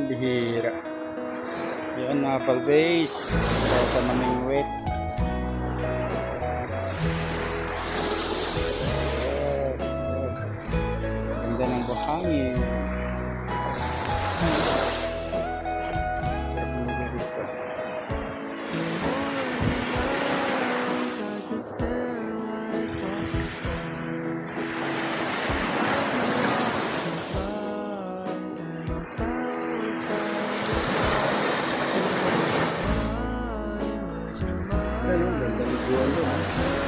Bihira. Yan mga palbase. Bata naming wet. Ganda ng buhangin. Sarap nyo dito. Ayun, ganda ng buwan doon.